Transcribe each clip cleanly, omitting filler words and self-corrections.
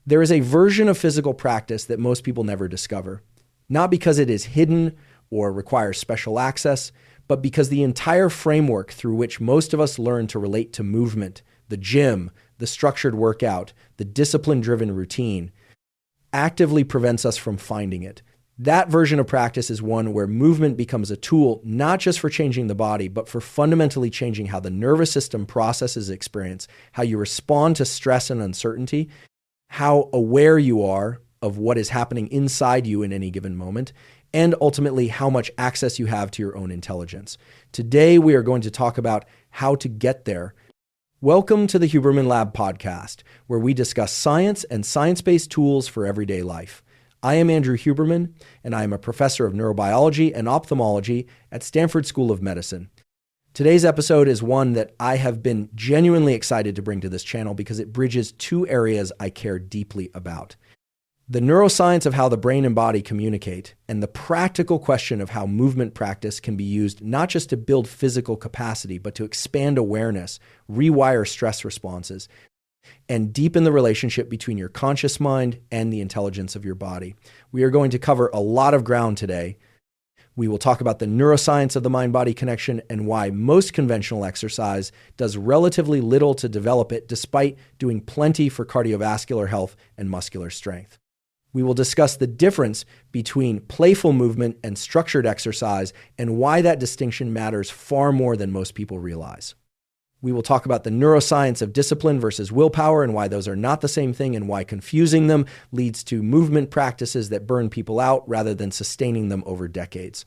There is a version of physical practice that most people never discover, not because it is hidden or requires special access, but because the entire framework through which most of us learn to relate to movement, the gym, the structured workout, the discipline-driven routine, actively prevents us from finding it. That version of practice is one where movement becomes a tool not just for changing the body, but for fundamentally changing how the nervous system processes experience, how you respond to stress and uncertainty, how aware you are of what is happening inside you in any given moment, and ultimately how much access you have to your own intelligence. Today, we are going to talk about how to get there. Welcome to the Huberman Lab podcast, where we discuss science and science-based tools for everyday life. I am Andrew Huberman, and I am a professor of neurobiology and ophthalmology at Stanford School of Medicine. Today's episode is one that I have been genuinely excited to bring to this channel because it bridges two areas I care deeply about: the neuroscience of how the brain and body communicate, and the practical question of how movement practice can be used not just to build physical capacity, but to expand awareness, rewire stress responses, and deepen the relationship between your conscious mind and the intelligence of your body. We are going to cover a lot of ground today. We will talk about the neuroscience of the mind-body connection and why most conventional exercise does relatively little to develop it, despite doing plenty for cardiovascular health and muscular strength. We will discuss the difference between playful movement and structured exercise and why that distinction matters far more than most people realize. We will talk about the neuroscience of discipline versus willpower and why those are not the same thing, and why confusing them leads to movement practices that burn people out rather than sustaining them over decades.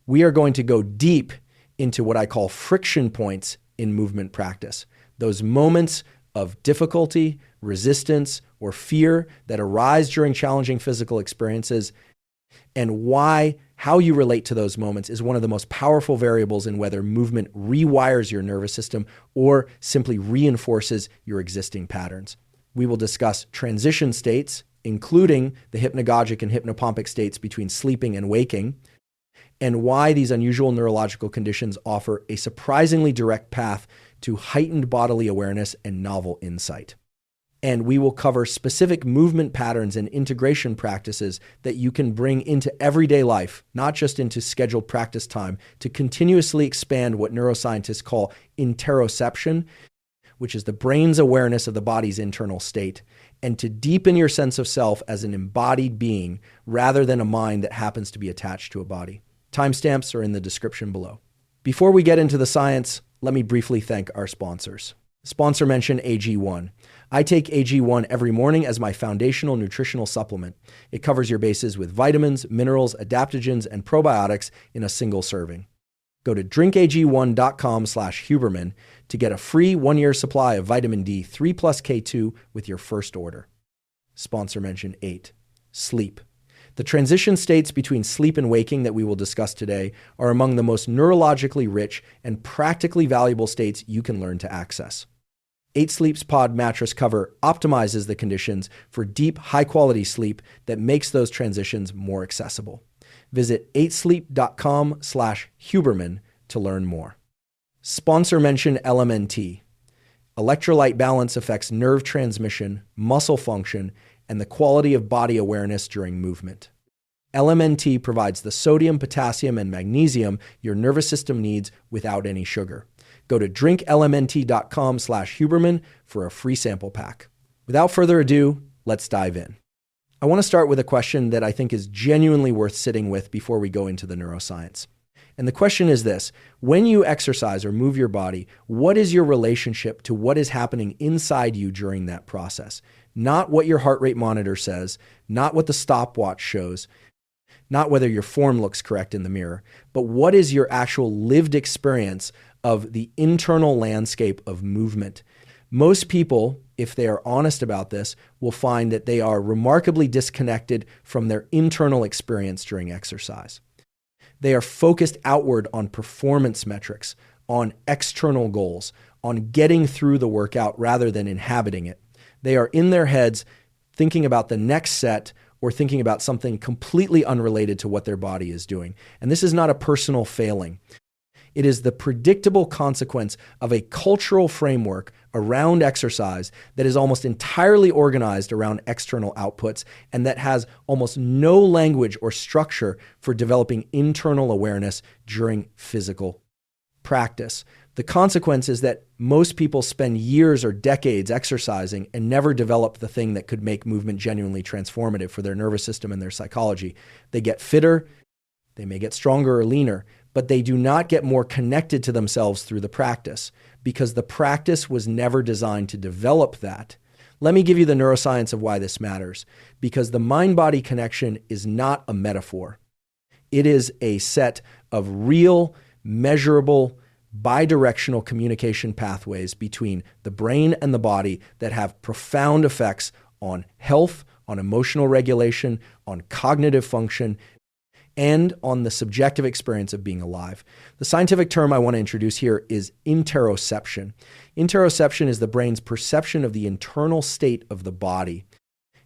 We are going to go deep into what I call friction points in movement practice, those moments of difficulty, resistance, or fear that arise during challenging physical experiences, and why how you relate to those moments is one of the most powerful variables in whether movement rewires your nervous system or simply reinforces your existing patterns. We will discuss transition states, including the hypnagogic and hypnopompic states between sleeping and waking, and why these unusual neurological conditions offer a surprisingly direct path to heightened bodily awareness and novel insight. And we will cover specific movement patterns and integration practices that you can bring into everyday life, not just into scheduled practice time, to continuously expand what neuroscientists call interoception, which is the brain's awareness of the body's internal state, and to deepen your sense of self as an embodied being rather than a mind that happens to be attached to a body. Timestamps are in the description below. Before we get into the science, let me briefly thank our sponsors. Sponsor mention AG1. I take AG1 every morning as my foundational nutritional supplement. It covers your bases with vitamins, minerals, adaptogens, and probiotics in a single serving. Go to drinkag1.com/Huberman to get a free 1-year supply of vitamin D3 plus K2 with your first order. Sponsor mention 8. Sleep. The transition states between sleep and waking that we will discuss today are among the most neurologically rich and practically valuable states you can learn to access. 8 Sleep's pod mattress cover optimizes the conditions for deep, high-quality sleep that makes those transitions more accessible. Visit 8sleep.com/Huberman to learn more. Sponsor mention LMNT. Electrolyte balance affects nerve transmission, muscle function, and the quality of body awareness during movement. LMNT provides the sodium, potassium, and magnesium your nervous system needs without any sugar. Go to drinklmnt.com/Huberman for a free sample pack. Without further ado, let's dive in. I want to start with a question that I think is genuinely worth sitting with before we go into the neuroscience. And the question is this: when you exercise or move your body, what is your relationship to what is happening inside you during that process? Not what your heart rate monitor says, not what the stopwatch shows, not whether your form looks correct in the mirror, but what is your actual lived experience of the internal landscape of movement. Most people, if they are honest about this, will find that they are remarkably disconnected from their internal experience during exercise. They are focused outward on performance metrics, on external goals, on getting through the workout rather than inhabiting it. They are in their heads thinking about the next set or thinking about something completely unrelated to what their body is doing. And this is not a personal failing. It is the predictable consequence of a cultural framework around exercise that is almost entirely organized around external outputs and that has almost no language or structure for developing internal awareness during physical practice. The consequence is that most people spend years or decades exercising and never develop the thing that could make movement genuinely transformative for their nervous system and their psychology. They get fitter, they may get stronger or leaner, but they do not get more connected to themselves through the practice because the practice was never designed to develop that. Let me give you the neuroscience of why this matters, because the mind-body connection is not a metaphor. It is a set of real, measurable, bidirectional communication pathways between the brain and the body that have profound effects on health, on emotional regulation, on cognitive function, and on the subjective experience of being alive. The scientific term I want to introduce here is interoception. Interoception is the brain's perception of the internal state of the body.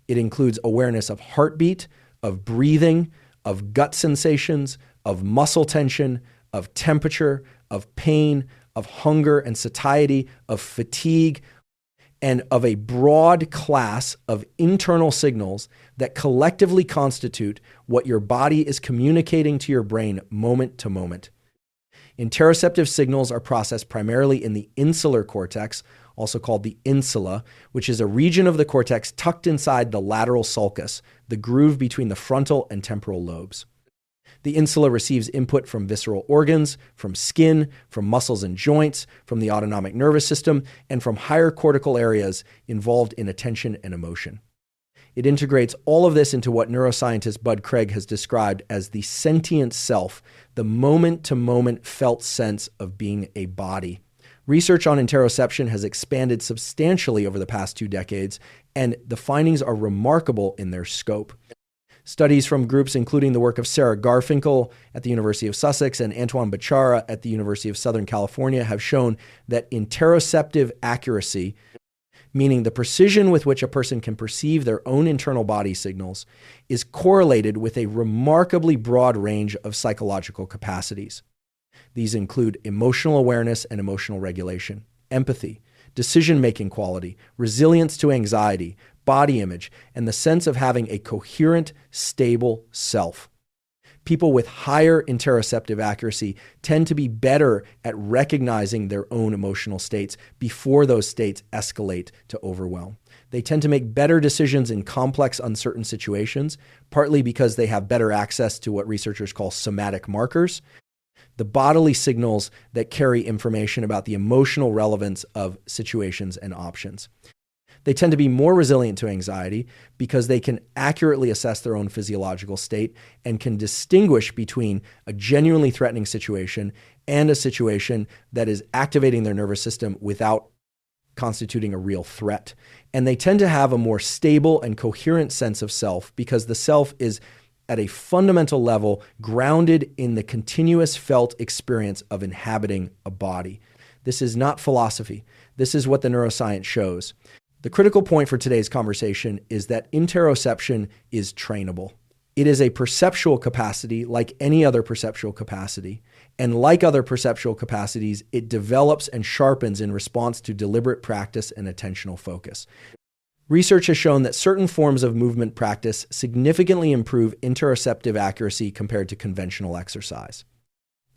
It includes awareness of heartbeat, of breathing, of gut sensations, of muscle tension, of temperature, of pain, of hunger and satiety, of fatigue, and of a broad class of internal signals that collectively constitute what your body is communicating to your brain moment to moment. Interoceptive signals are processed primarily in the insular cortex, also called the insula, which is a region of the cortex tucked inside the lateral sulcus, the groove between the frontal and temporal lobes. The insula receives input from visceral organs, from skin, from muscles and joints, from the autonomic nervous system, and from higher cortical areas involved in attention and emotion. It integrates all of this into what neuroscientist Bud Craig has described as the sentient self, the moment-to-moment felt sense of being a body. Research on interoception has expanded substantially over the past 2 decades, and the findings are remarkable in their scope. Studies from groups including the work of Sarah Garfinkel at the University of Sussex and Antoine Bachara at the University of Southern California have shown that interoceptive accuracy, meaning the precision with which a person can perceive their own internal body signals, is correlated with a remarkably broad range of psychological capacities. These include emotional awareness and emotional regulation, empathy, decision-making quality, resilience to anxiety, body image, and the sense of having a coherent, stable self. People with higher interoceptive accuracy tend to be better at recognizing their own emotional states before those states escalate to overwhelm. They tend to make better decisions in complex, uncertain situations, partly because they have better access to what researchers call somatic markers, the bodily signals that carry information about the emotional relevance of situations and options. They tend to be more resilient to anxiety because they can accurately assess their own physiological state and can distinguish between a genuinely threatening situation and a situation that is activating their nervous system without constituting a real threat. And they tend to have a more stable and coherent sense of self because the self is at a fundamental level grounded in the continuous felt experience of inhabiting a body. This is not philosophy. This is what the neuroscience shows. The critical point for today's conversation is that interoception is trainable. It is a perceptual capacity like any other perceptual capacity. And like other perceptual capacities, it develops and sharpens in response to deliberate practice and attentional focus. Research has shown that certain forms of movement practice significantly improve interoceptive accuracy compared to conventional exercise.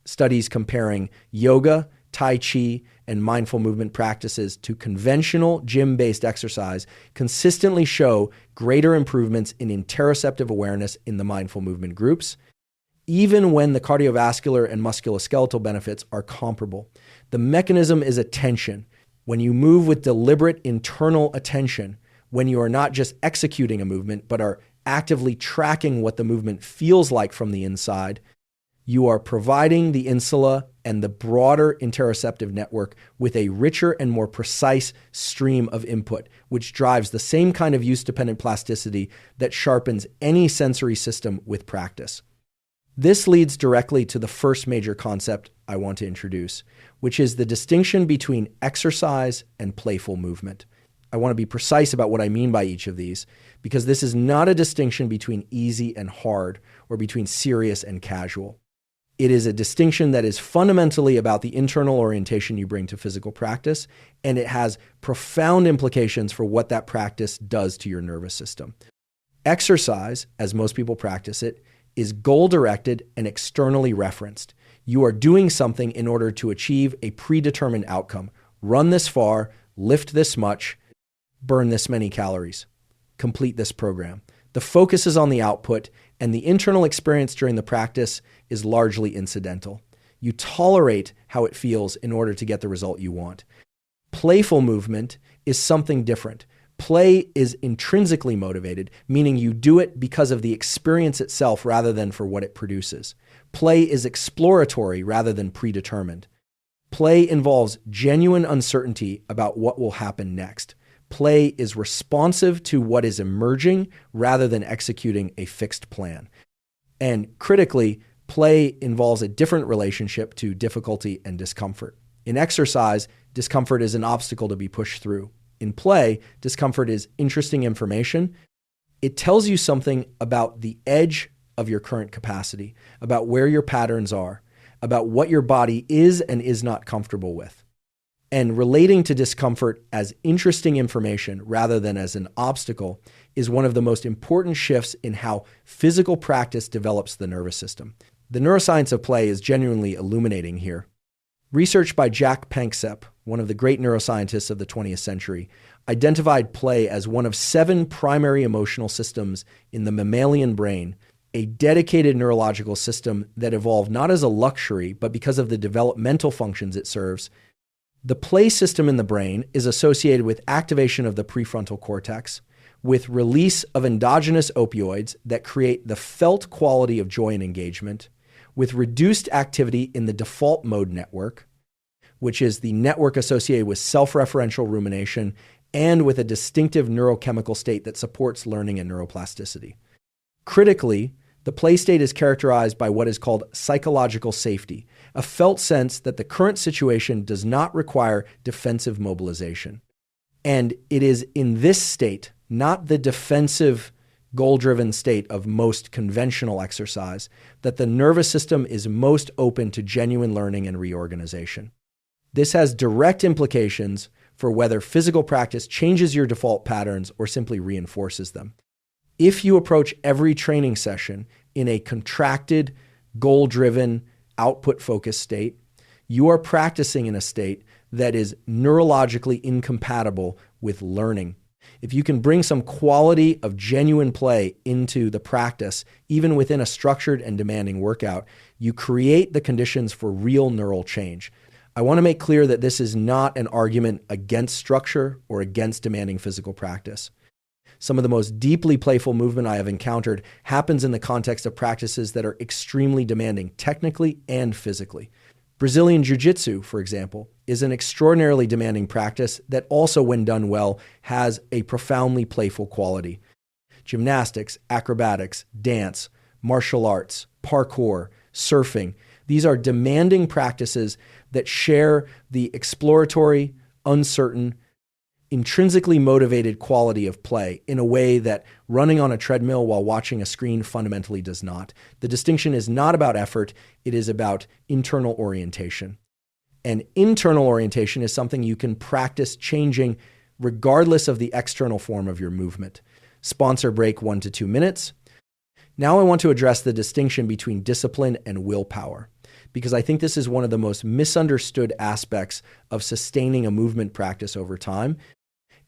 Studies comparing yoga, Tai Chi, and mindful movement practices to conventional gym-based exercise consistently show greater improvements in interoceptive awareness in the mindful movement groups, even when the cardiovascular and musculoskeletal benefits are comparable. The mechanism is attention. When you move with deliberate internal attention, when you are not just executing a movement, but are actively tracking what the movement feels like from the inside, you are providing the insula and the broader interoceptive network with a richer and more precise stream of input, which drives the same kind of use-dependent plasticity that sharpens any sensory system with practice. This leads directly to the first major concept I want to introduce, which is the distinction between exercise and playful movement. I want to be precise about what I mean by each of these, because this is not a distinction between easy and hard or between serious and casual. It is a distinction that is fundamentally about the internal orientation you bring to physical practice, and it has profound implications for what that practice does to your nervous system. Exercise, as most people practice it, is goal-directed and externally referenced. You are doing something in order to achieve a predetermined outcome. Run this far, lift this much, burn this many calories, complete this program. The focus is on the output, and the internal experience during the practice is largely incidental. You tolerate how it feels in order to get the result you want. Playful movement is something different. Play is intrinsically motivated, meaning you do it because of the experience itself rather than for what it produces. Play is exploratory rather than predetermined. Play involves genuine uncertainty about what will happen next. Play is responsive to what is emerging rather than executing a fixed plan. And critically, play involves a different relationship to difficulty and discomfort. In exercise, discomfort is an obstacle to be pushed through. In play, discomfort is interesting information. It tells you something about the edge of your current capacity, about where your patterns are, about what your body is and is not comfortable with. And relating to discomfort as interesting information rather than as an obstacle is one of the most important shifts in how physical practice develops the nervous system. The neuroscience of play is genuinely illuminating here. Research by Jack Panksepp, one of the great neuroscientists of the 20th century, identified play as one of 7 primary emotional systems in the mammalian brain, a dedicated neurological system that evolved not as a luxury, but because of the developmental functions it serves. The play system in the brain is associated with activation of the prefrontal cortex, with release of endogenous opioids that create the felt quality of joy and engagement, with reduced activity in the default mode network, which is the network associated with self-referential rumination, and with a distinctive neurochemical state that supports learning and neuroplasticity. Critically, the play state is characterized by what is called psychological safety, a felt sense that the current situation does not require defensive mobilization. And it is in this state, not the defensive, goal-driven state of most conventional exercise, that the nervous system is most open to genuine learning and reorganization. This has direct implications for whether physical practice changes your default patterns or simply reinforces them. If you approach every training session in a contracted, goal-driven, output-focused state, you are practicing in a state that is neurologically incompatible with learning. If you can bring some quality of genuine play into the practice, even within a structured and demanding workout, you create the conditions for real neural change. I want to make clear that this is not an argument against structure or against demanding physical practice. Some of the most deeply playful movement I have encountered happens in the context of practices that are extremely demanding, technically and physically. Brazilian Jiu-Jitsu, for example, is an extraordinarily demanding practice that also, when done well, has a profoundly playful quality. Gymnastics, acrobatics, dance, martial arts, parkour, surfing, these are demanding practices that share the exploratory, uncertain, intrinsically motivated quality of play in a way that running on a treadmill while watching a screen fundamentally does not. The distinction is not about effort, it is about internal orientation. And internal orientation is something you can practice changing regardless of the external form of your movement. Sponsor break 1 to 2 minutes. Now I want to address the distinction between discipline and willpower, because I think this is one of the most misunderstood aspects of sustaining a movement practice over time.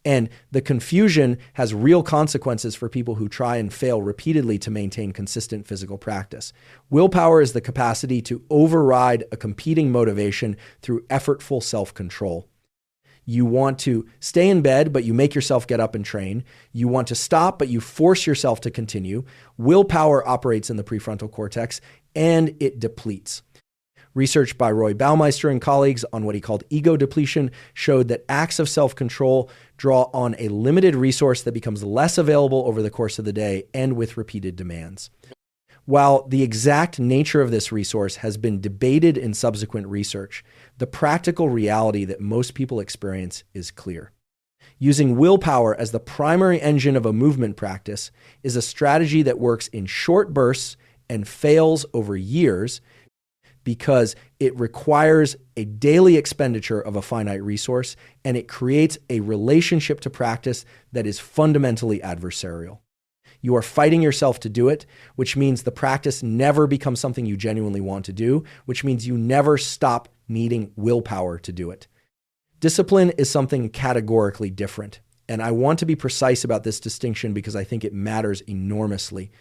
And the confusion has real consequences for people who try and fail repeatedly to maintain consistent physical practice. Willpower is the capacity to override a competing motivation through effortful self-control. You want to stay in bed, but you make yourself get up and train. You want to stop, but you force yourself to continue. Willpower operates in the prefrontal cortex, and it depletes. Research by Roy Baumeister and colleagues on what he called ego depletion showed that acts of self-control draw on a limited resource that becomes less available over the course of the day and with repeated demands. While the exact nature of this resource has been debated in subsequent research, the practical reality that most people experience is clear. Using willpower as the primary engine of a movement practice is a strategy that works in short bursts and fails over years because it requires a daily expenditure of a finite resource, and it creates a relationship to practice that is fundamentally adversarial. You are fighting yourself to do it, which means the practice never becomes something you genuinely want to do, which means you never stop needing willpower to do it. Discipline is something categorically different, and I want to be precise about this distinction because I think it matters enormously.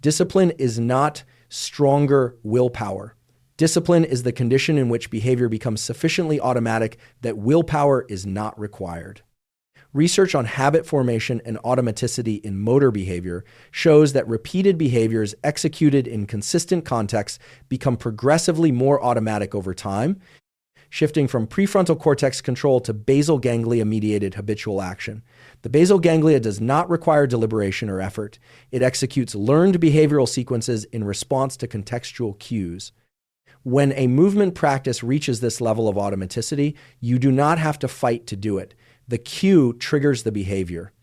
Discipline is not stronger willpower. Discipline is the condition in which behavior becomes sufficiently automatic that willpower is not required. Research on habit formation and automaticity in motor behavior shows that repeated behaviors executed in consistent contexts become progressively more automatic over time, shifting from prefrontal cortex control to basal ganglia-mediated habitual action. The basal ganglia does not require deliberation or effort. It executes learned behavioral sequences in response to contextual cues. When a movement practice reaches this level of automaticity, you do not have to fight to do it. The cue triggers the behavior.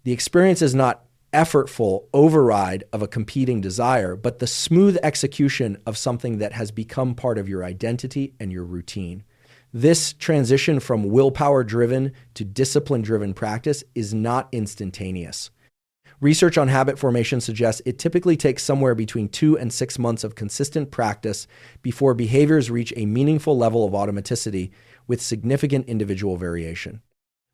The experience is not effortful override of a competing desire, but the smooth execution of something that has become part of your identity and your routine. This transition from willpower-driven to discipline-driven practice is not instantaneous. Research on habit formation suggests it typically takes somewhere between 2 and 6 months of consistent practice before behaviors reach a meaningful level of automaticity with significant individual variation.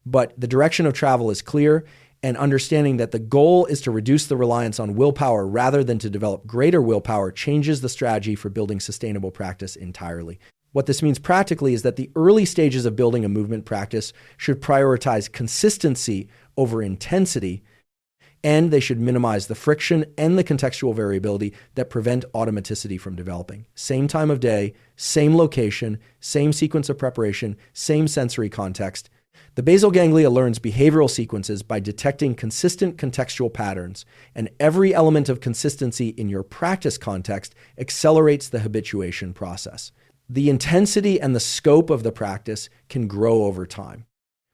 But the direction of travel is clear, and understanding that the goal is to reduce the reliance on willpower rather than to develop greater willpower changes the strategy for building sustainable practice entirely. What this means practically is that the early stages of building a movement practice should prioritize consistency over intensity, and they should minimize the friction and the contextual variability that prevent automaticity from developing. Same time of day, same location, same sequence of preparation, same sensory context. The basal ganglia learns behavioral sequences by detecting consistent contextual patterns, and every element of consistency in your practice context accelerates the habituation process. The intensity and the scope of the practice can grow over time.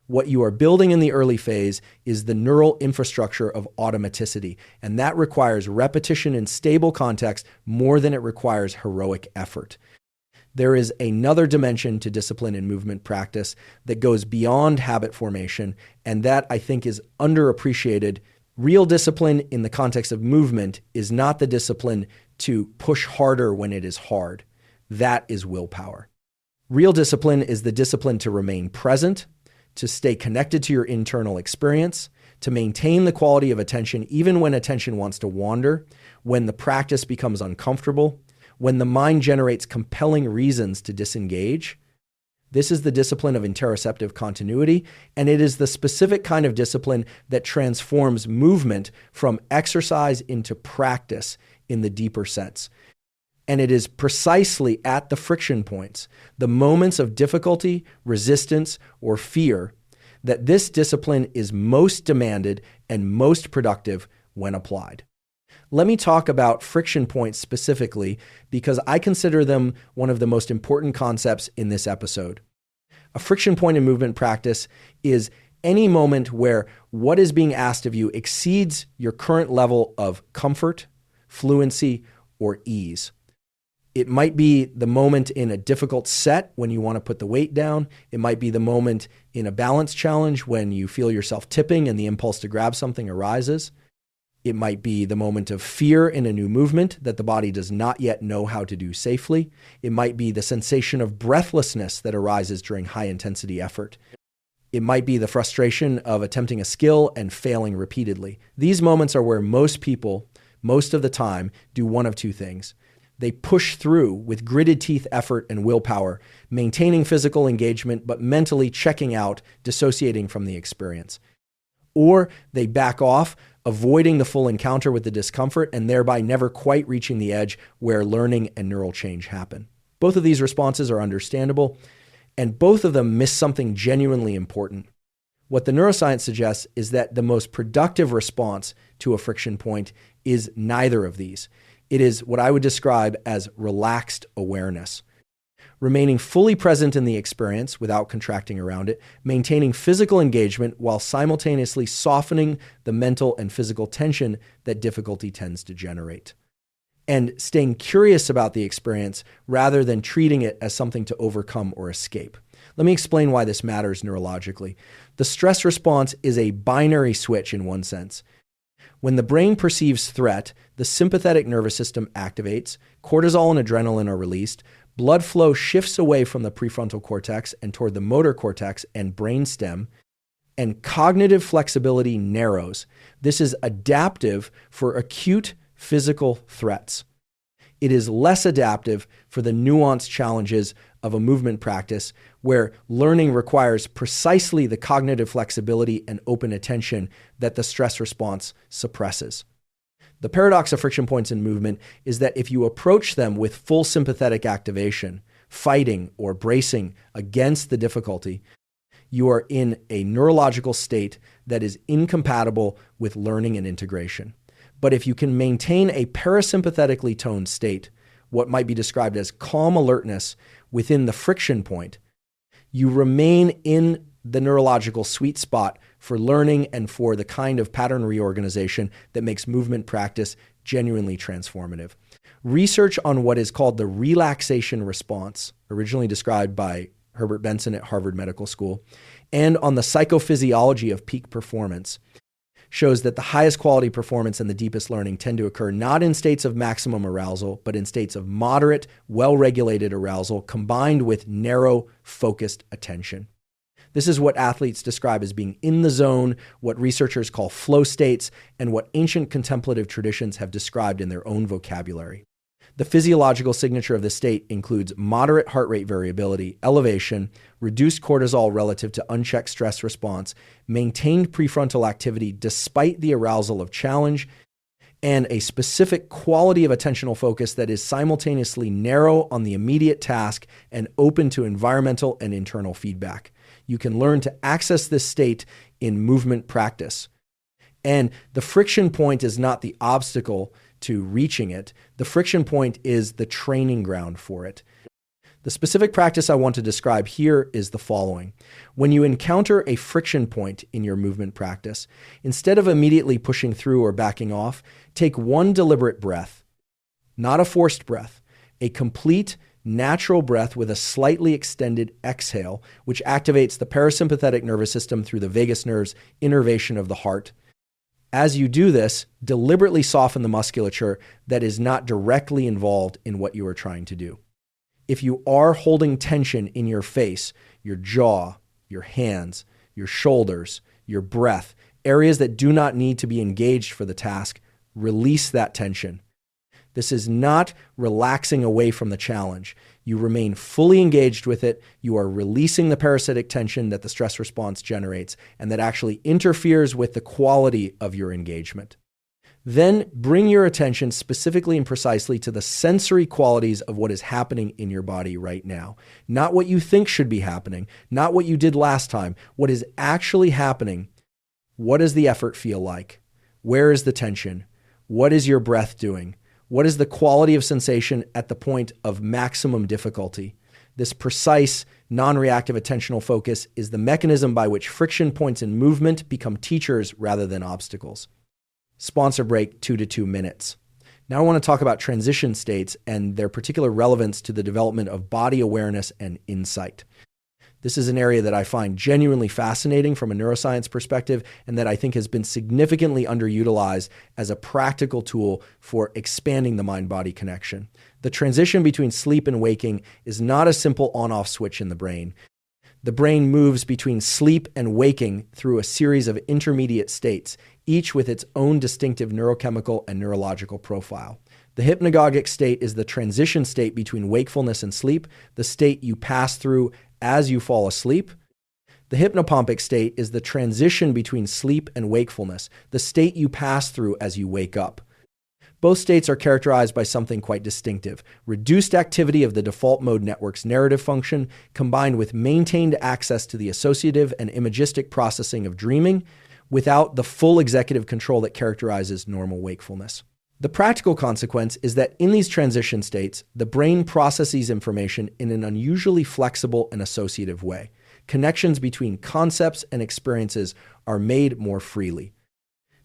What you are building in the early phase is the neural infrastructure of automaticity, and that requires repetition in stable context more than it requires heroic effort. There is another dimension to discipline and movement practice that goes beyond habit formation, and that I think is underappreciated. Real discipline in the context of movement is not the discipline to push harder when it is hard. That is willpower. Real discipline is the discipline to remain present, to stay connected to your internal experience, to maintain the quality of attention even when attention wants to wander, when the practice becomes uncomfortable, when the mind generates compelling reasons to disengage. This is the discipline of interoceptive continuity, and it is the specific kind of discipline that transforms movement from exercise into practice in the deeper sense. And it is precisely at the friction points, the moments of difficulty, resistance, or fear, that this discipline is most demanded and most productive when applied. Let me talk about friction points specifically because I consider them one of the most important concepts in this episode. A friction point in movement practice is any moment where what is being asked of you exceeds your current level of comfort, fluency, or ease. It might be the moment in a difficult set when you want to put the weight down. It might be the moment in a balance challenge when you feel yourself tipping and the impulse to grab something arises. It might be the moment of fear in a new movement that the body does not yet know how to do safely. It might be the sensation of breathlessness that arises during high-intensity effort. It might be the frustration of attempting a skill and failing repeatedly. These moments are where most people, most of the time, do one of two things. They push through with gritted teeth effort and willpower, maintaining physical engagement but mentally checking out, dissociating from the experience. Or they back off, avoiding the full encounter with the discomfort and thereby never quite reaching the edge where learning and neural change happen. Both of these responses are understandable, and both of them miss something genuinely important. What the neuroscience suggests is that the most productive response to a friction point is neither of these. It is what I would describe as relaxed awareness. Remaining fully present in the experience without contracting around it, maintaining physical engagement while simultaneously softening the mental and physical tension that difficulty tends to generate. and staying curious about the experience rather than treating it as something to overcome or escape. Let me explain why this matters neurologically. The stress response is a binary switch in one sense. When the brain perceives threat, the sympathetic nervous system activates, cortisol and adrenaline are released, blood flow shifts away from the prefrontal cortex and toward the motor cortex and brainstem, and cognitive flexibility narrows. This is adaptive for acute physical threats. It is less adaptive for the nuanced challenges of a movement practice where learning requires precisely the cognitive flexibility and open attention that the stress response suppresses. The paradox of friction points in movement is that if you approach them with full sympathetic activation, fighting or bracing against the difficulty, you are in a neurological state that is incompatible with learning and integration. But if you can maintain a parasympathetically toned state, what might be described as calm alertness within the friction point, you remain in the neurological sweet spot for learning and for the kind of pattern reorganization that makes movement practice genuinely transformative. Research on what is called the relaxation response, originally described by Herbert Benson at Harvard Medical School, and on the psychophysiology of peak performance, shows that the highest quality performance and the deepest learning tend to occur not in states of maximum arousal, but in states of moderate, well-regulated arousal combined with narrow, focused attention. This is what athletes describe as being in the zone, what researchers call flow states, and what ancient contemplative traditions have described in their own vocabulary. The physiological signature of the state includes moderate heart rate variability, elevation, reduced cortisol relative to unchecked stress response, maintained prefrontal activity despite the arousal of challenge, and a specific quality of attentional focus that is simultaneously narrow on the immediate task and open to environmental and internal feedback. You can learn to access this state in movement practice. And the friction point is not the obstacle to reaching it. The friction point is the training ground for it. The specific practice I want to describe here is the following. When you encounter a friction point in your movement practice, instead of immediately pushing through or backing off, take one deliberate breath, not a forced breath, a complete, natural breath with a slightly extended exhale, which activates the parasympathetic nervous system through the vagus nerve's innervation of the heart. As you do this, deliberately soften the musculature that is not directly involved in what you are trying to do. If you are holding tension in your face, your jaw, your hands, your shoulders, your breath, areas that do not need to be engaged for the task, release that tension. This is not relaxing away from the challenge. You remain fully engaged with it. You are releasing the parasitic tension that the stress response generates and that actually interferes with the quality of your engagement. Then bring your attention specifically and precisely to the sensory qualities of what is happening in your body right now. Not what you think should be happening, not what you did last time, what is actually happening. What does the effort feel like? Where is the tension? What is your breath doing? What is the quality of sensation at the point of maximum difficulty? This precise, non-reactive attentional focus is the mechanism by which friction points in movement become teachers rather than obstacles. Sponsor break 2 to 2 minutes. Now I want to talk about transition states and their particular relevance to the development of body awareness and insight. This is an area that I find genuinely fascinating from a neuroscience perspective and that I think has been significantly underutilized as a practical tool for expanding the mind-body connection. The transition between sleep and waking is not a simple on-off switch in the brain. The brain moves between sleep and waking through a series of intermediate states, each with its own distinctive neurochemical and neurological profile. The hypnagogic state is the transition state between wakefulness and sleep, the state you pass through as you fall asleep. The hypnopompic state is the transition between sleep and wakefulness, the state you pass through as you wake up. Both states are characterized by something quite distinctive: reduced activity of the default mode network's narrative function, combined with maintained access to the associative and imagistic processing of dreaming, without the full executive control that characterizes normal wakefulness. The practical consequence is that in these transition states, the brain processes information in an unusually flexible and associative way. Connections between concepts and experiences are made more freely.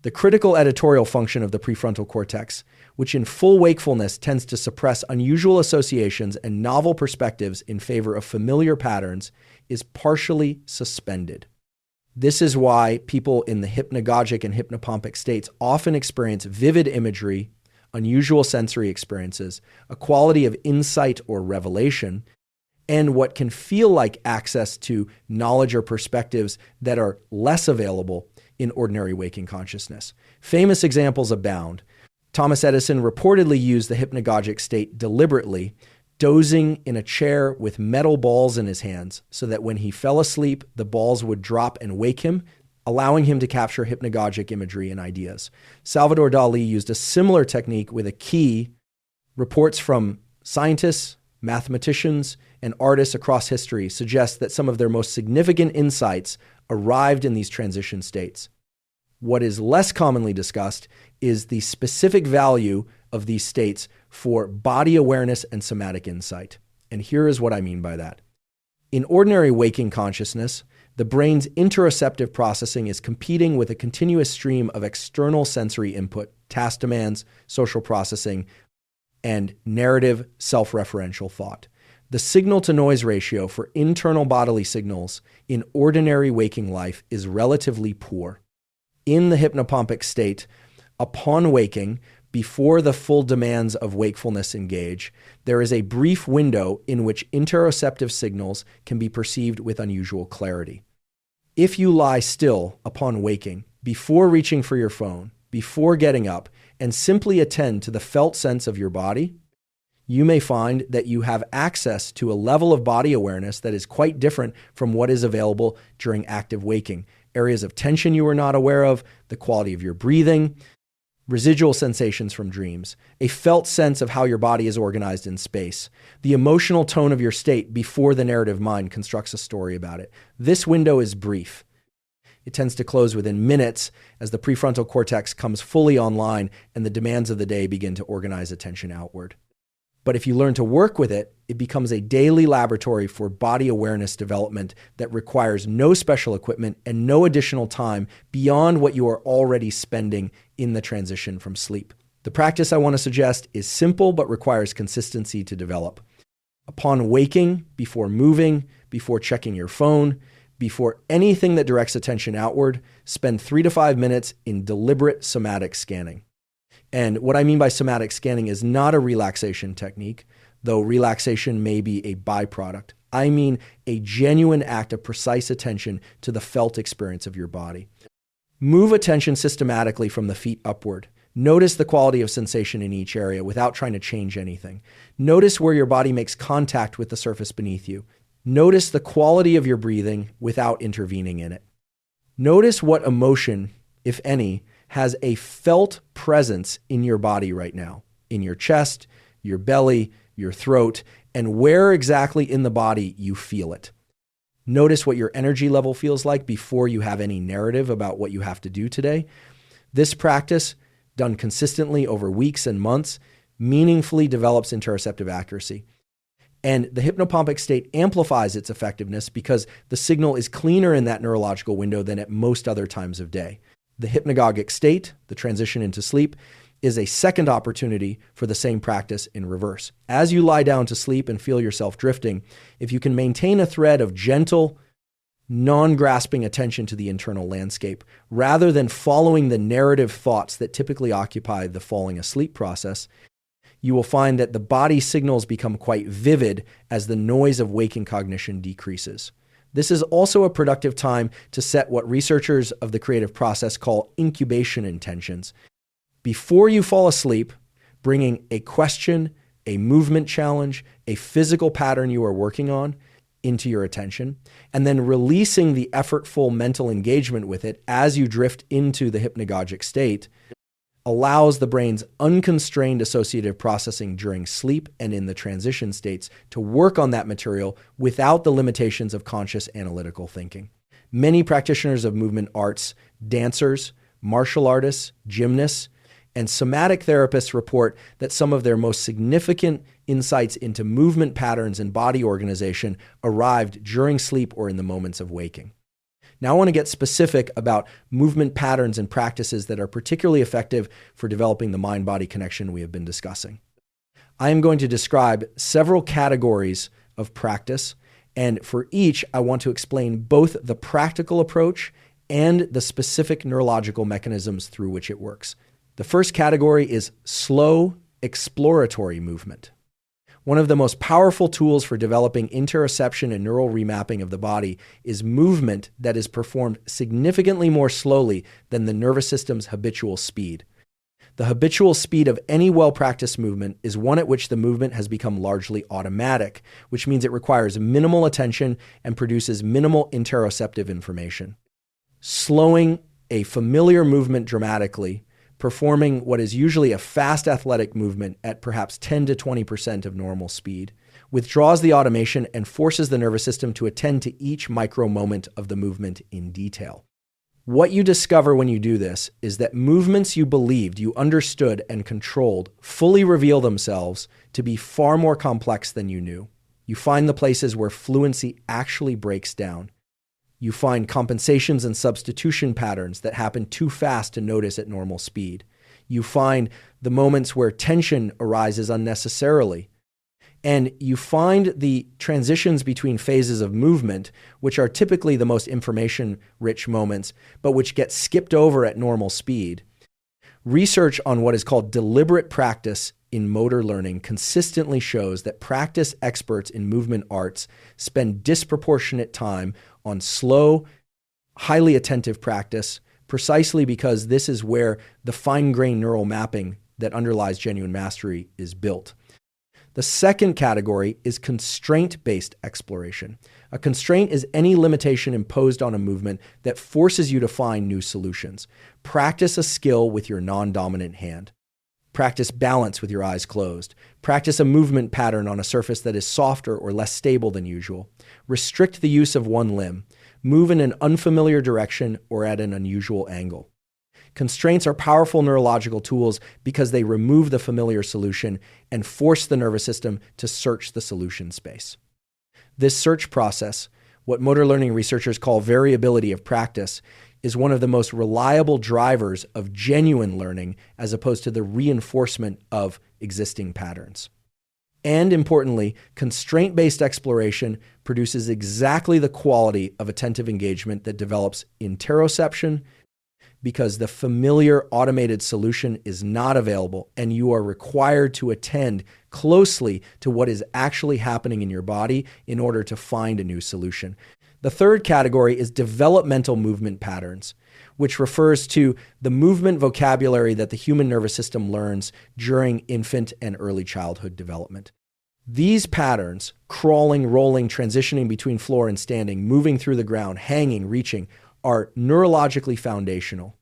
the critical editorial function of the prefrontal cortex, which in full wakefulness tends to suppress unusual associations and novel perspectives in favor of familiar patterns, is partially suspended. This is why people in the hypnagogic and hypnopompic states often experience vivid imagery, unusual sensory experiences, a quality of insight or revelation, and what can feel like access to knowledge or perspectives that are less available in ordinary waking consciousness. Famous examples abound. Thomas Edison reportedly used the hypnagogic state deliberately, dozing in a chair with metal balls in his hands so that when he fell asleep, the balls would drop and wake him, allowing him to capture hypnagogic imagery and ideas. Salvador Dali used a similar technique with a key. Reports from scientists, mathematicians, and artists across history suggest that some of their most significant insights arrived in these transition states. What is less commonly discussed is the specific value of these states for body awareness and somatic insight. And here is what I mean by that. In ordinary waking consciousness, the brain's interoceptive processing is competing with a continuous stream of external sensory input, task demands, social processing, and narrative self-referential thought. The signal-to-noise ratio for internal bodily signals in ordinary waking life is relatively poor. In the hypnopompic state, upon waking, before the full demands of wakefulness engage, there is a brief window in which interoceptive signals can be perceived with unusual clarity. If you lie still upon waking, before reaching for your phone, before getting up, and simply attend to the felt sense of your body, you may find that you have access to a level of body awareness that is quite different from what is available during active waking. Areas of tension you were not aware of, the quality of your breathing, residual sensations from dreams, a felt sense of how your body is organized in space, the emotional tone of your state before the narrative mind constructs a story about it. This window is brief. It tends to close within minutes as the prefrontal cortex comes fully online and the demands of the day begin to organize attention outward. But if you learn to work with it, it becomes a daily laboratory for body awareness development that requires no special equipment and no additional time beyond what you are already spending in the transition from sleep. The practice I want to suggest is simple but requires consistency to develop. Upon waking, before moving, before checking your phone, before anything that directs attention outward, spend 3 to 5 minutes in deliberate somatic scanning. And what I mean by somatic scanning is not a relaxation technique, though relaxation may be a byproduct. I mean a genuine act of precise attention to the felt experience of your body. Move attention systematically from the feet upward. Notice the quality of sensation in each area without trying to change anything. Notice where your body makes contact with the surface beneath you. Notice the quality of your breathing without intervening in it. Notice what emotion, if any, has a felt presence in your body right now, in your chest, your belly, your throat, and where exactly in the body you feel it. Notice what your energy level feels like before you have any narrative about what you have to do today. This practice, done consistently over weeks and months, meaningfully develops interoceptive accuracy. And the hypnopompic state amplifies its effectiveness because the signal is cleaner in that neurological window than at most other times of day. The hypnagogic state, the transition into sleep, is a second opportunity for the same practice in reverse. As you lie down to sleep and feel yourself drifting, if you can maintain a thread of gentle, non-grasping attention to the internal landscape, rather than following the narrative thoughts that typically occupy the falling asleep process, you will find that the body signals become quite vivid as the noise of waking cognition decreases. This is also a productive time to set what researchers of the creative process call incubation intentions. Before you fall asleep, bringing a question, a movement challenge, a physical pattern you are working on into your attention, and then releasing the effortful mental engagement with it as you drift into the hypnagogic state, allows the brain's unconstrained associative processing during sleep and in the transition states to work on that material without the limitations of conscious analytical thinking. Many practitioners of movement arts, dancers, martial artists, gymnasts, and somatic therapists report that some of their most significant insights into movement patterns and body organization arrived during sleep or in the moments of waking. Now I want to get specific about movement patterns and practices that are particularly effective for developing the mind-body connection we have been discussing. I am going to describe several categories of practice, and for each, I want to explain both the practical approach and the specific neurological mechanisms through which it works. The first category is slow, exploratory movement. One of the most powerful tools for developing interoception and neural remapping of the body is movement that is performed significantly more slowly than the nervous system's habitual speed. The habitual speed of any well-practiced movement is one at which the movement has become largely automatic, which means it requires minimal attention and produces minimal interoceptive information. Slowing a familiar movement dramatically, performing what is usually a fast athletic movement at perhaps 10 to 20% of normal speed, withdraws the automation and forces the nervous system to attend to each micro moment of the movement in detail. What you discover when you do this is that movements you believed you understood and controlled fully reveal themselves to be far more complex than you knew. You find the places where fluency actually breaks down. You find compensations and substitution patterns that happen too fast to notice at normal speed. You find the moments where tension arises unnecessarily. And you find the transitions between phases of movement, which are typically the most information-rich moments, but which get skipped over at normal speed. Research on what is called deliberate practice in motor learning consistently shows that practice experts in movement arts spend disproportionate time on slow, highly attentive practice, precisely because this is where the fine-grained neural mapping that underlies genuine mastery is built. The second category is constraint-based exploration. A constraint is any limitation imposed on a movement that forces you to find new solutions. Practice a skill with your non-dominant hand. Practice balance with your eyes closed. Practice a movement pattern on a surface that is softer or less stable than usual. Restrict the use of one limb. Move in an unfamiliar direction or at an unusual angle. Constraints are powerful neurological tools because they remove the familiar solution and force the nervous system to search the solution space. This search process, what motor learning researchers call variability of practice, is one of the most reliable drivers of genuine learning as opposed to the reinforcement of existing patterns. And importantly, constraint-based exploration produces exactly the quality of attentive engagement that develops interoception, because the familiar automated solution is not available and you are required to attend closely to what is actually happening in your body in order to find a new solution. The third category is developmental movement patterns, which refers to the movement vocabulary that the human nervous system learns during infant and early childhood development. These patterns, crawling, rolling, transitioning between floor and standing, moving through the ground, hanging, reaching, are neurologically foundational.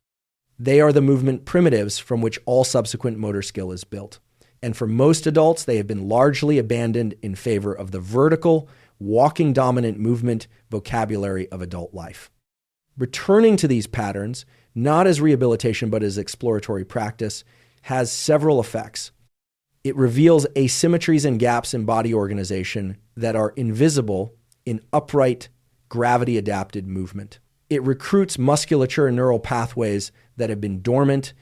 They are the movement primitives from which all subsequent motor skill is built. And for most adults, they have been largely abandoned in favor of the vertical, walking dominant movement vocabulary of adult life. Returning to these patterns, not as rehabilitation but as exploratory practice, has several effects. It reveals asymmetries and gaps in body organization that are invisible in upright, gravity-adapted movement. It recruits musculature and neural pathways that have been dormant,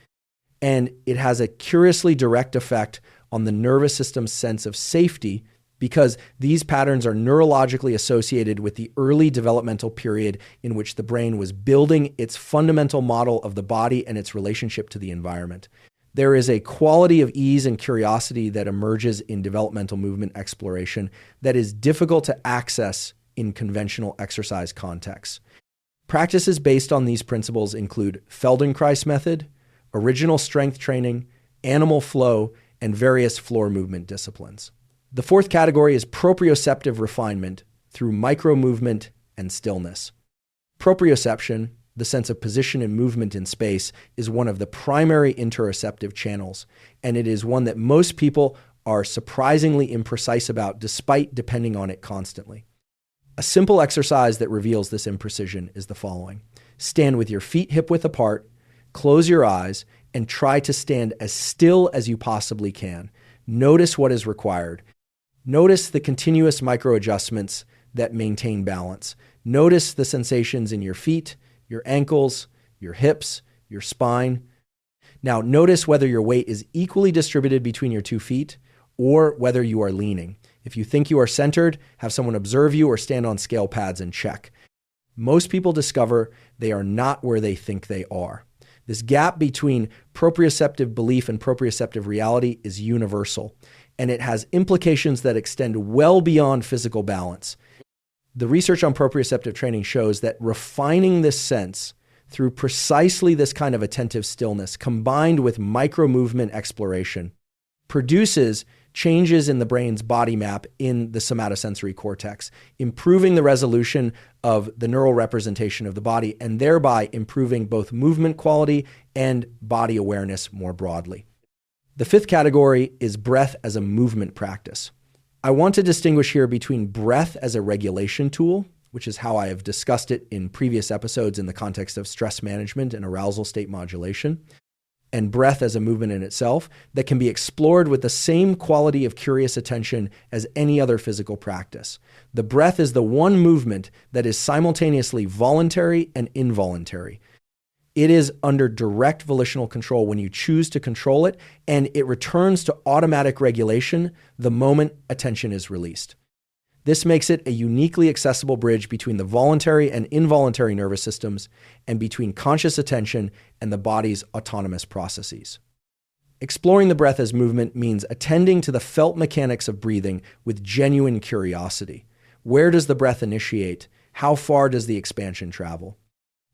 and it has a curiously direct effect on the nervous system's sense of safety because these patterns are neurologically associated with the early developmental period in which the brain was building its fundamental model of the body and its relationship to the environment. There is a quality of ease and curiosity that emerges in developmental movement exploration that is difficult to access in conventional exercise contexts. Practices based on these principles include Feldenkrais method, original strength training, animal flow, and various floor movement disciplines. The fourth category is proprioceptive refinement through micro-movement and stillness. Proprioception, the sense of position and movement in space, is one of the primary interoceptive channels, and it is one that most people are surprisingly imprecise about despite depending on it constantly. A simple exercise that reveals this imprecision is the following. Stand with your feet hip-width apart, close your eyes, and try to stand as still as you possibly can. Notice what is required. Notice the continuous micro-adjustments that maintain balance. Notice the sensations in your feet, your ankles, your hips, your spine. Now, notice whether your weight is equally distributed between your 2 feet or whether you are leaning. If you think you are centered, have someone observe you or stand on scale pads and check. Most people discover they are not where they think they are. This gap between proprioceptive belief and proprioceptive reality is universal, and it has implications that extend well beyond physical balance. The research on proprioceptive training shows that refining this sense through precisely this kind of attentive stillness, combined with micro-movement exploration, produces changes in the brain's body map in the somatosensory cortex, improving the resolution of the neural representation of the body, and thereby improving both movement quality and body awareness more broadly. The 5th category is breath as a movement practice. I want to distinguish here between breath as a regulation tool, which is how I have discussed it in previous episodes in the context of stress management and arousal state modulation, and breath as a movement in itself that can be explored with the same quality of curious attention as any other physical practice. The breath is the one movement that is simultaneously voluntary and involuntary. It is under direct volitional control when you choose to control it, and it returns to automatic regulation the moment attention is released. This makes it a uniquely accessible bridge between the voluntary and involuntary nervous systems and between conscious attention and the body's autonomous processes. Exploring the breath as movement means attending to the felt mechanics of breathing with genuine curiosity. Where does the breath initiate? How far does the expansion travel?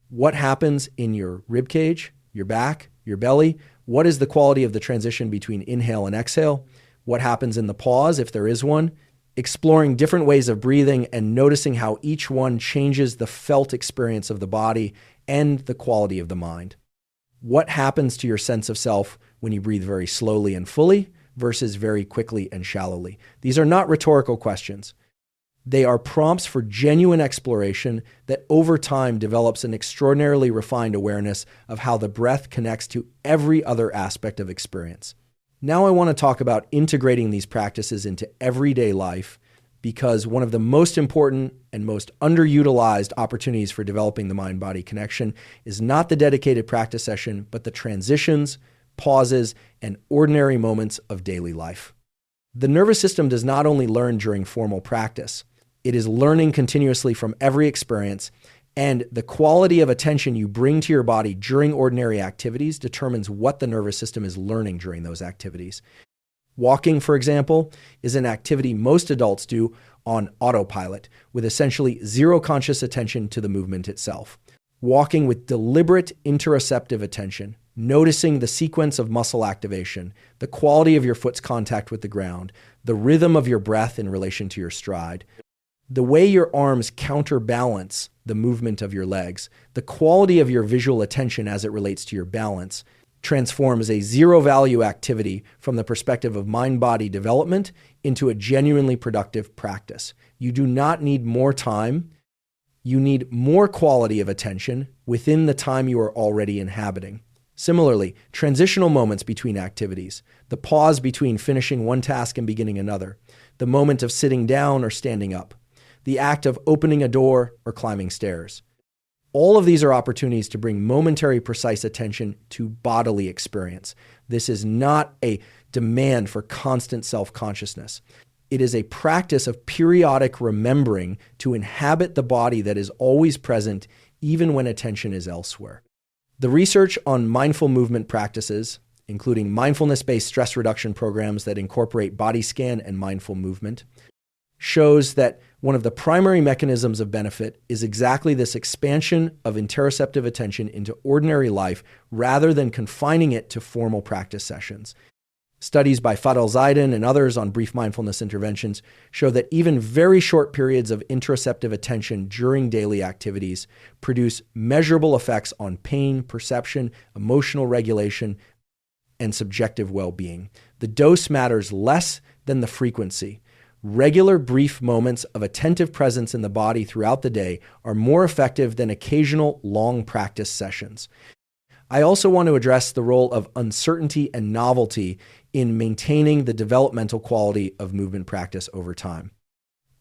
What happens in your rib cage, your back, your belly? What is the quality of the transition between inhale and exhale? What happens in the pause, if there is one? Exploring different ways of breathing and noticing how each one changes the felt experience of the body and the quality of the mind. What happens to your sense of self when you breathe very slowly and fully versus very quickly and shallowly? These are not rhetorical questions. They are prompts for genuine exploration that over time develops an extraordinarily refined awareness of how the breath connects to every other aspect of experience. Now I want to talk about integrating these practices into everyday life, because one of the most important and most underutilized opportunities for developing the mind-body connection is not the dedicated practice session, but the transitions, pauses, and ordinary moments of daily life. The nervous system does not only learn during formal practice, it is learning continuously from every experience, and the quality of attention you bring to your body during ordinary activities determines what the nervous system is learning during those activities. Walking, for example, is an activity most adults do on autopilot, with essentially zero conscious attention to the movement itself. Walking with deliberate interoceptive attention, noticing the sequence of muscle activation, the quality of your foot's contact with the ground, the rhythm of your breath in relation to your stride, the way your arms counterbalance the movement of your legs, the quality of your visual attention as it relates to your balance, transforms a zero-value activity from the perspective of mind-body development into a genuinely productive practice. You do not need more time. You need more quality of attention within the time you are already inhabiting. Similarly, transitional moments between activities, the pause between finishing one task and beginning another, the moment of sitting down or standing up, the act of opening a door or climbing stairs. All of these are opportunities to bring momentary precise attention to bodily experience. This is not a demand for constant self-consciousness. It is a practice of periodic remembering to inhabit the body that is always present, even when attention is elsewhere. The research on mindful movement practices, including mindfulness-based stress reduction programs that incorporate body scan and mindful movement, shows that one of the primary mechanisms of benefit is exactly this expansion of interoceptive attention into ordinary life rather than confining it to formal practice sessions. Studies by Fadel Zaiden and others on brief mindfulness interventions show that even very short periods of interoceptive attention during daily activities produce measurable effects on pain, perception, emotional regulation, and subjective well-being. The dose matters less than the frequency. Regular brief moments of attentive presence in the body throughout the day are more effective than occasional long practice sessions. I also want to address the role of uncertainty and novelty in maintaining the developmental quality of movement practice over time.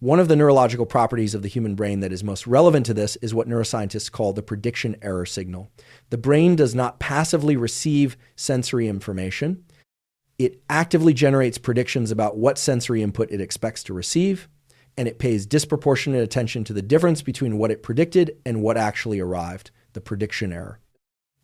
One of the neurological properties of the human brain that is most relevant to this is what neuroscientists call the prediction error signal. The brain does not passively receive sensory information. It actively generates predictions about what sensory input it expects to receive, and it pays disproportionate attention to the difference between what it predicted and what actually arrived, the prediction error.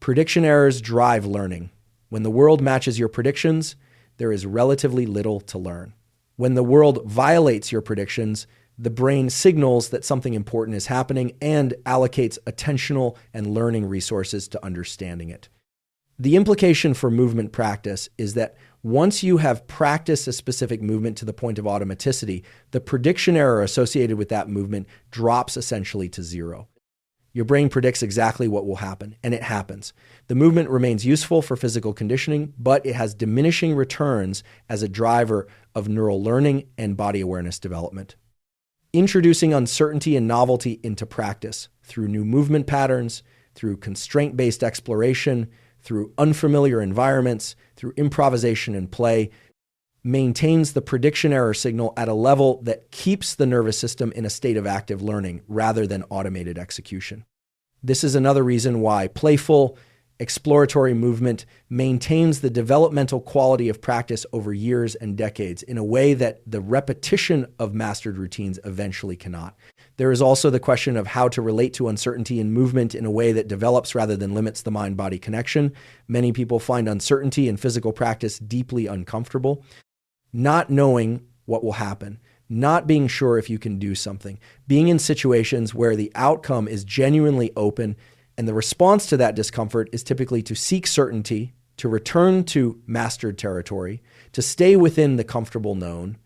Prediction errors drive learning. When the world matches your predictions, there is relatively little to learn. When the world violates your predictions, the brain signals that something important is happening and allocates attentional and learning resources to understanding it. The implication for movement practice is that once you have practiced a specific movement to the point of automaticity, the prediction error associated with that movement drops essentially to zero. Your brain predicts exactly what will happen, and it happens. The movement remains useful for physical conditioning, but it has diminishing returns as a driver of neural learning and body awareness development. Introducing uncertainty and novelty into practice through new movement patterns, through constraint-based exploration, through unfamiliar environments, through improvisation and play, maintains the prediction error signal at a level that keeps the nervous system in a state of active learning rather than automated execution. This is another reason why playful, exploratory movement maintains the developmental quality of practice over years and decades in a way that the repetition of mastered routines eventually cannot. There is also the question of how to relate to uncertainty in movement in a way that develops rather than limits the mind-body connection. Many people find uncertainty in physical practice deeply uncomfortable. Not knowing what will happen, not being sure if you can do something, being in situations where the outcome is genuinely open, and the response to that discomfort is typically to seek certainty, to return to mastered territory, to stay within the comfortable known.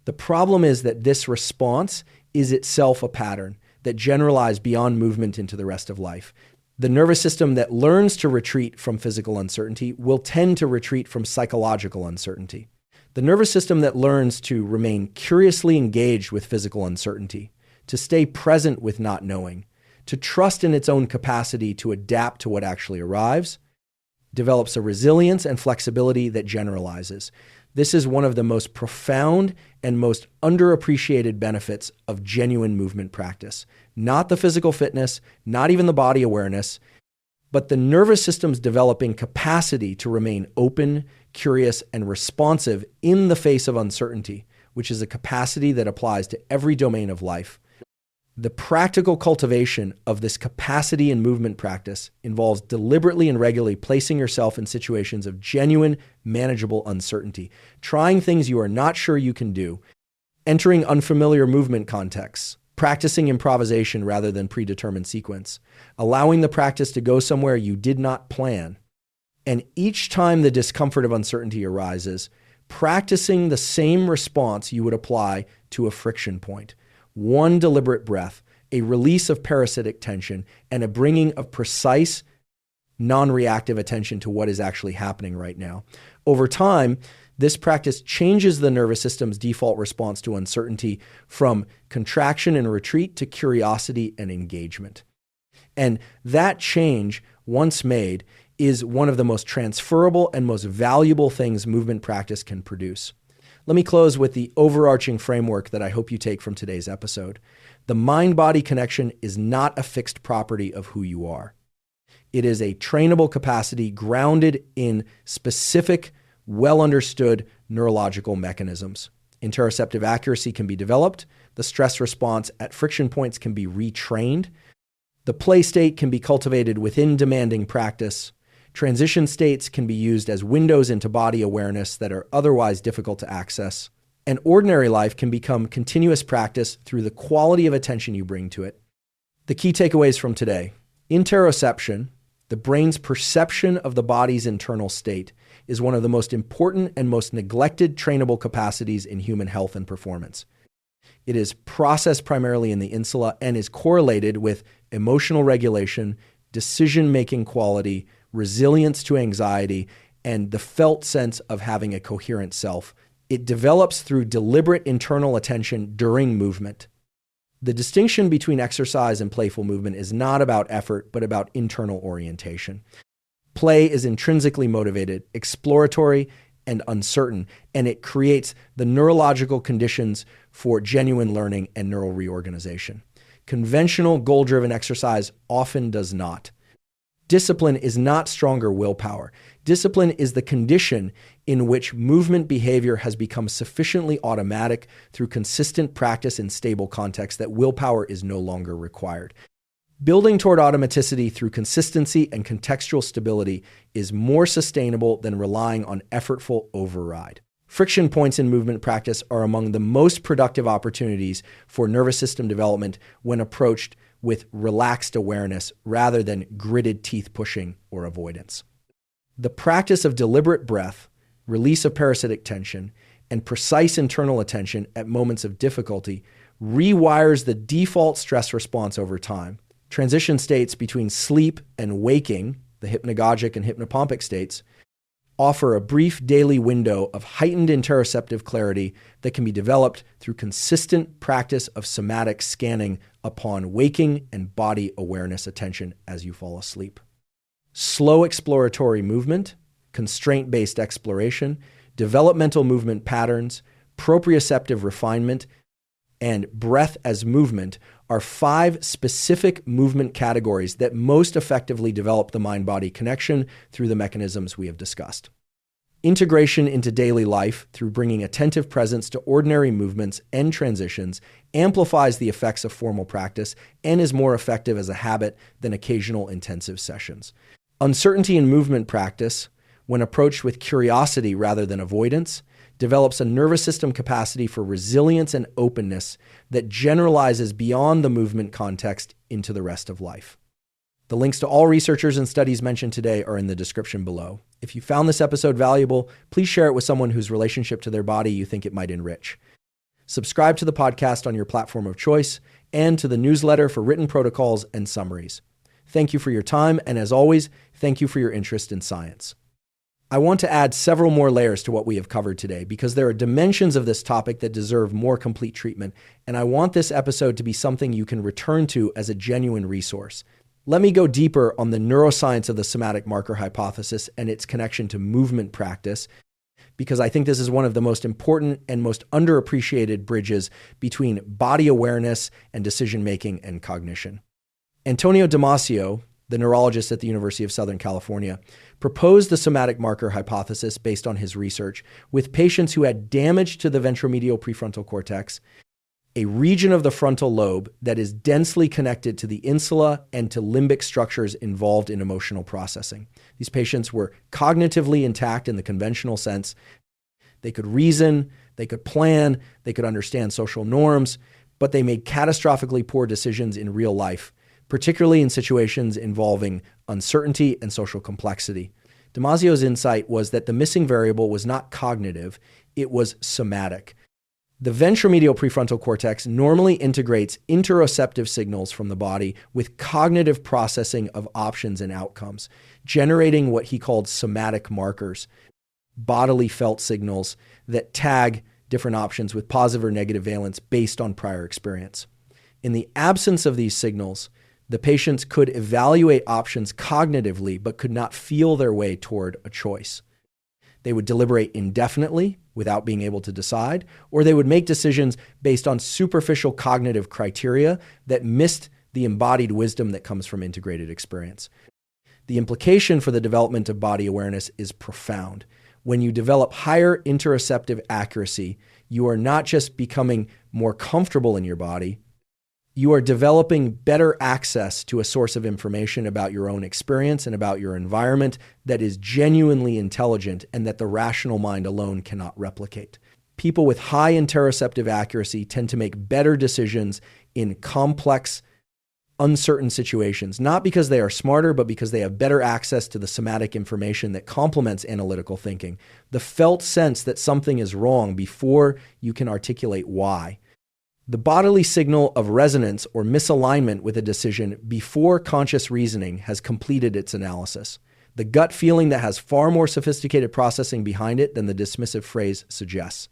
The problem is that this response is itself a pattern that generalizes beyond movement into the rest of life. The nervous system that learns to retreat from physical uncertainty will tend to retreat from psychological uncertainty. The nervous system that learns to remain curiously engaged with physical uncertainty, to stay present with not knowing, to trust in its own capacity to adapt to what actually arrives, develops a resilience and flexibility that generalizes. This is one of the most profound and most underappreciated benefits of genuine movement practice. Not the physical fitness, not even the body awareness, but the nervous system's developing capacity to remain open, curious, and responsive in the face of uncertainty, which is a capacity that applies to every domain of life. The practical cultivation of this capacity in movement practice involves deliberately and regularly placing yourself in situations of genuine, manageable uncertainty, trying things you are not sure you can do, entering unfamiliar movement contexts, practicing improvisation rather than predetermined sequence, allowing the practice to go somewhere you did not plan. And each time the discomfort of uncertainty arises, practicing the same response you would apply to a friction point. One deliberate breath, a release of parasitic tension, and a bringing of precise, non-reactive attention to what is actually happening right now. Over time, this practice changes the nervous system's default response to uncertainty from contraction and retreat to curiosity and engagement. And that change, once made, is one of the most transferable and most valuable things movement practice can produce. Let me close with the overarching framework that I hope you take from today's episode. The mind-body connection is not a fixed property of who you are. It is a trainable capacity grounded in specific, well-understood neurological mechanisms. Interoceptive accuracy can be developed. The stress response at friction points can be retrained. The play state can be cultivated within demanding practice. Transition states can be used as windows into body awareness that are otherwise difficult to access. And ordinary life can become continuous practice through the quality of attention you bring to it. The key takeaways from today: interoception, the brain's perception of the body's internal state, is one of the most important and most neglected trainable capacities in human health and performance. It is processed primarily in the insula and is correlated with emotional regulation, decision-making quality, resilience to anxiety, and the felt sense of having a coherent self. It develops through deliberate internal attention during movement. The distinction between exercise and playful movement is not about effort, but about internal orientation. Play is intrinsically motivated, exploratory, and uncertain, and it creates the neurological conditions for genuine learning and neural reorganization. Conventional goal-driven exercise often does not. Discipline is not stronger willpower. Discipline is the condition in which movement behavior has become sufficiently automatic through consistent practice in stable contexts that willpower is no longer required. Building toward automaticity through consistency and contextual stability is more sustainable than relying on effortful override. Friction points in movement practice are among the most productive opportunities for nervous system development when approached with relaxed awareness rather than gritted teeth pushing or avoidance. The practice of deliberate breath, release of parasitic tension, and precise internal attention at moments of difficulty rewires the default stress response over time. Transition states between sleep and waking, the hypnagogic and hypnopompic states, offer a brief daily window of heightened interoceptive clarity that can be developed through consistent practice of somatic scanning upon waking and body awareness attention as you fall asleep. Slow exploratory movement, constraint-based exploration, developmental movement patterns, proprioceptive refinement, and breath as movement are 5 specific movement categories that most effectively develop the mind-body connection through the mechanisms we have discussed. Integration into daily life through bringing attentive presence to ordinary movements and transitions amplifies the effects of formal practice and is more effective as a habit than occasional intensive sessions. Uncertainty in movement practice, when approached with curiosity rather than avoidance, develops a nervous system capacity for resilience and openness that generalizes beyond the movement context into the rest of life. The links to all researchers and studies mentioned today are in the description below. If you found this episode valuable, please share it with someone whose relationship to their body you think it might enrich. Subscribe to the podcast on your platform of choice and to the newsletter for written protocols and summaries. Thank you for your time, and as always, thank you for your interest in science. I want to add several more layers to what we have covered today because there are dimensions of this topic that deserve more complete treatment, and I want this episode to be something you can return to as a genuine resource. Let me go deeper on the neuroscience of the somatic marker hypothesis and its connection to movement practice, because I think this is one of the most important and most underappreciated bridges between body awareness and decision-making and cognition. Antonio Damasio, the neurologist at the University of Southern California, proposed the somatic marker hypothesis based on his research with patients who had damage to the ventromedial prefrontal cortex, a region of the frontal lobe that is densely connected to the insula and to limbic structures involved in emotional processing. These patients were cognitively intact in the conventional sense. They could reason, they could plan, they could understand social norms, but they made catastrophically poor decisions in real life, particularly in situations involving uncertainty and social complexity. Damasio's insight was that the missing variable was not cognitive, it was somatic. The ventromedial prefrontal cortex normally integrates interoceptive signals from the body with cognitive processing of options and outcomes, generating what he called somatic markers, bodily felt signals that tag different options with positive or negative valence based on prior experience. In the absence of these signals, the patients could evaluate options cognitively but could not feel their way toward a choice. They would deliberate indefinitely without being able to decide, or they would make decisions based on superficial cognitive criteria that missed the embodied wisdom that comes from integrated experience. The implication for the development of body awareness is profound. When you develop higher interoceptive accuracy, you are not just becoming more comfortable in your body, you are developing better access to a source of information about your own experience and about your environment that is genuinely intelligent and that the rational mind alone cannot replicate. People with high interoceptive accuracy tend to make better decisions in complex, uncertain situations, not because they are smarter, but because they have better access to the somatic information that complements analytical thinking. The felt sense that something is wrong before you can articulate why. The bodily signal of resonance or misalignment with a decision before conscious reasoning has completed its analysis. The gut feeling that has far more sophisticated processing behind it than the dismissive phrase suggests.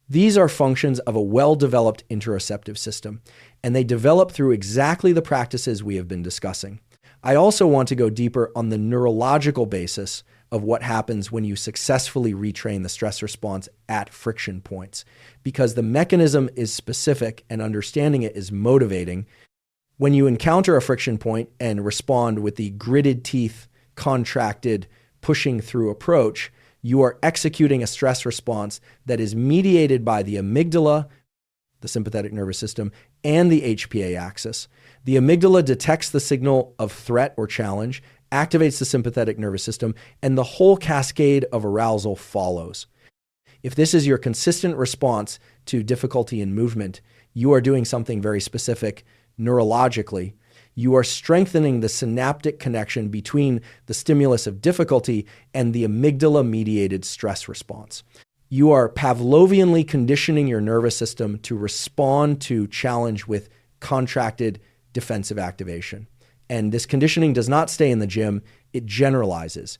These are functions of a well-developed interoceptive system, and they develop through exactly the practices we have been discussing. I also want to go deeper on the neurological basis of what happens when you successfully retrain the stress response at friction points, because the mechanism is specific and understanding it is motivating. When you encounter a friction point and respond with the gritted teeth, contracted, pushing through approach, you are executing a stress response that is mediated by the amygdala, the sympathetic nervous system, and the HPA axis. The amygdala detects the signal of threat or challenge, activates the sympathetic nervous system, and the whole cascade of arousal follows. If this is your consistent response to difficulty in movement, you are doing something very specific neurologically. You are strengthening the synaptic connection between the stimulus of difficulty and the amygdala-mediated stress response. You are Pavlovianly conditioning your nervous system to respond to challenge with contracted defensive activation. And this conditioning does not stay in the gym, it generalizes.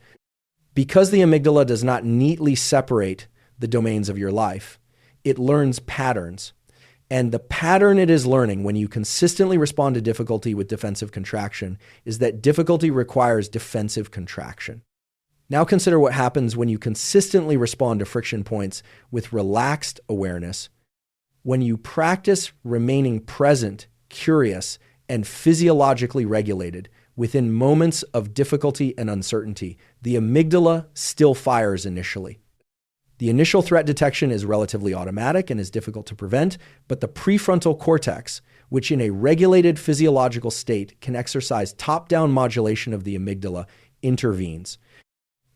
Because the amygdala does not neatly separate the domains of your life, it learns patterns. And the pattern it is learning when you consistently respond to difficulty with defensive contraction is that difficulty requires defensive contraction. Now consider what happens when you consistently respond to friction points with relaxed awareness. When you practice remaining present, curious, and physiologically regulated within moments of difficulty and uncertainty, the amygdala still fires initially. The initial threat detection is relatively automatic and is difficult to prevent, but the prefrontal cortex, which in a regulated physiological state can exercise top-down modulation of the amygdala, intervenes.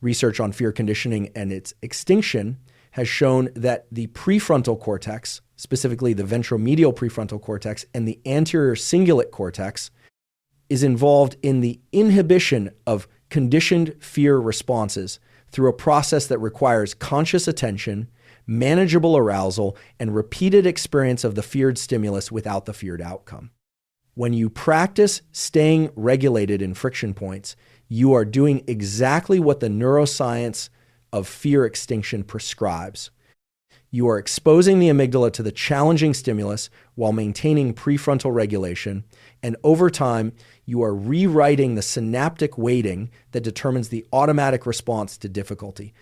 Research on fear conditioning and its extinction has shown that the prefrontal cortex, specifically the ventromedial prefrontal cortex and the anterior cingulate cortex, is involved in the inhibition of conditioned fear responses through a process that requires conscious attention, manageable arousal, and repeated experience of the feared stimulus without the feared outcome. When you practice staying regulated in friction points, you are doing exactly what the neuroscience of fear extinction prescribes. You are exposing the amygdala to the challenging stimulus while maintaining prefrontal regulation, and over time, you are rewriting the synaptic weighting that determines the automatic response to difficulty.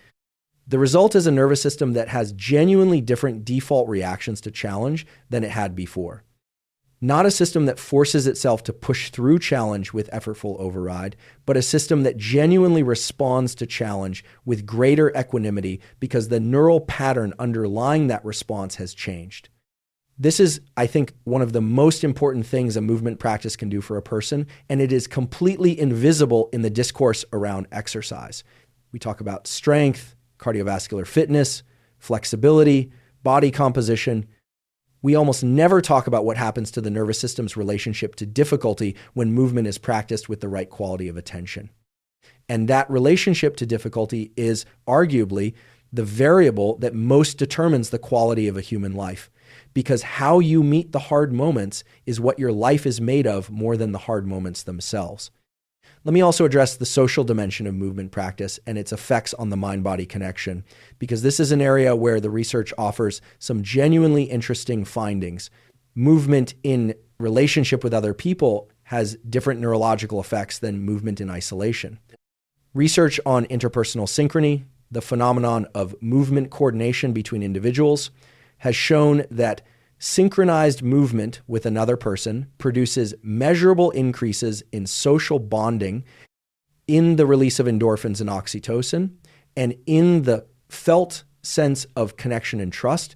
The result is a nervous system that has genuinely different default reactions to challenge than it had before. Not a system that forces itself to push through challenge with effortful override, but a system that genuinely responds to challenge with greater equanimity because the neural pattern underlying that response has changed. This is, I think, one of the most important things a movement practice can do for a person, and it is completely invisible in the discourse around exercise. We talk about strength, cardiovascular fitness, flexibility, body composition. We almost never talk about what happens to the nervous system's relationship to difficulty when movement is practiced with the right quality of attention. And that relationship to difficulty is arguably the variable that most determines the quality of a human life, because how you meet the hard moments is what your life is made of more than the hard moments themselves. Let me also address the social dimension of movement practice and its effects on the mind-body connection, because this is an area where the research offers some genuinely interesting findings. Movement in relationship with other people has different neurological effects than movement in isolation. Research on interpersonal synchrony, the phenomenon of movement coordination between individuals, has shown that synchronized movement with another person produces measurable increases in social bonding, in the release of endorphins and oxytocin, and in the felt sense of connection and trust.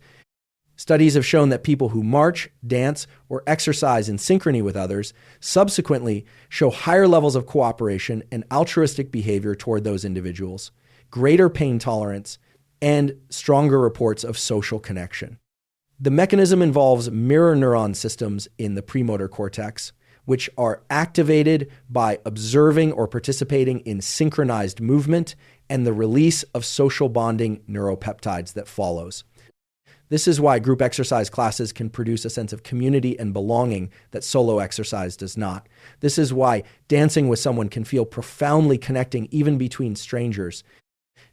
Studies have shown that people who march, dance, or exercise in synchrony with others subsequently show higher levels of cooperation and altruistic behavior toward those individuals, greater pain tolerance, and stronger reports of social connection. The mechanism involves mirror neuron systems in the premotor cortex, which are activated by observing or participating in synchronized movement and the release of social bonding neuropeptides that follows. This is why group exercise classes can produce a sense of community and belonging that solo exercise does not. This is why dancing with someone can feel profoundly connecting even between strangers.